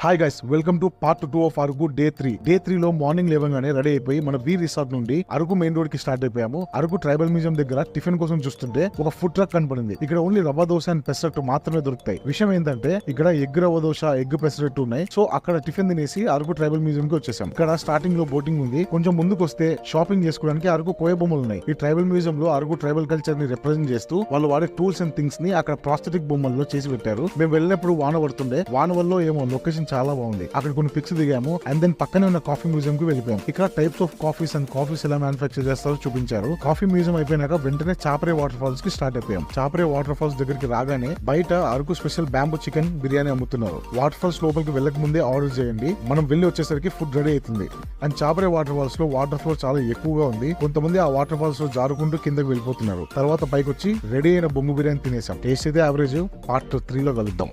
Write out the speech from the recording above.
Hi guys, welcome to part 2 of Araku day 3. Day 3 లో morning లేవగానే ready అయిపోయి మన వీ రిసార్ట్ నుండి అరకు మెయిన్ రోడ్ కి స్టార్ట్ అయిపోయాము. అరకు ట్రైబల్ మ్యూజియం దగ్గర టిఫిన్ కోసం చూస్తుంటే ఒక ఫుడ్ ట్రక్ కనపడింది. ఇక్కడ ఓన్లీ రవ్వ దోశ అండ్ పెసరట్టు మాత్రమే దొరుకుతాయి. విషయం ఏంటంటే ఇక్కడ ఎగ్ రవ్వ దోశ, ఎగ్ పెసరట్టు ఉన్నాయి. సో అక్కడ టిఫిన్ తినేసి అరకు ట్రైబల్ మ్యూజియం కి వచ్చేసాం. ఇక్కడ స్టార్టింగ్ లో బోటింగ్ ఉంది. కొంచెం ముందుకు వస్తే షాపింగ్ చేసుకోవడానికి అరకు కోయ బొమ్మలు ఉన్నాయి. ఈ ట్రైబల్ మ్యూజియం లో అరకు ట్రైబల్ కల్చర్ ని రిప్రజెంట్ చేస్తూ వాళ్ళు వాడే టూల్స్ అండ్ థింగ్స్ ని అక్కడ ప్రాస్థెటిక్ బొమ్మల్లో చేసి పెట్టారు. మేము వెళ్ళినప్పుడు వాన పడుతుండే, వాన వల్ల ఏమో లొకేషన్ చాలా బాగుంది. అక్కడ కొన్ని పిక్స్ దిగాము అండ్ దెన్ పక్కనే ఉన్న కాఫీ మ్యూజియం కి వెళ్ళిపోయాం. ఇక్కడ types of coffees and coffees ఎలా మ్యానుఫాక్చర్ చేస్తారో చూపించారు. కాఫీ మ్యూజియం అయిపోయినాక వెంటనే చాపరే వాటర్ ఫాల్స్ కి స్టార్ట్ అయిపోయాం. చాపరే వాటర్ ఫాల్స్ దగ్గరికి రాగానే బయట Araku special bamboo chicken biryani అమ్ముతున్నారు. వాటర్ ఫాల్స్ లోపలికి వెళ్ళక ముందే ఆర్డర్ చేయండి, మనం వెళ్ళి వచ్చేసరికి ఫుడ్ రెడీ అవుతుంది. అండ్ చాపరే వాటర్ ఫాల్స్ లో వాటర్ ఫ్లో చాలా ఎక్కువగా ఉంది. కొంతమంది ఆ వాటర్ ఫాల్స్ లో జారుకుంటూ కిందకి వెళ్ళిపోతున్నారు. తర్వాత పైకి వచ్చి రెడీ అయిన బొంగు బిర్యానీ తినేసాం. టేస్ట్ అయితే యావరేజ్. పార్ట్ 3 లో కలుద్దాం.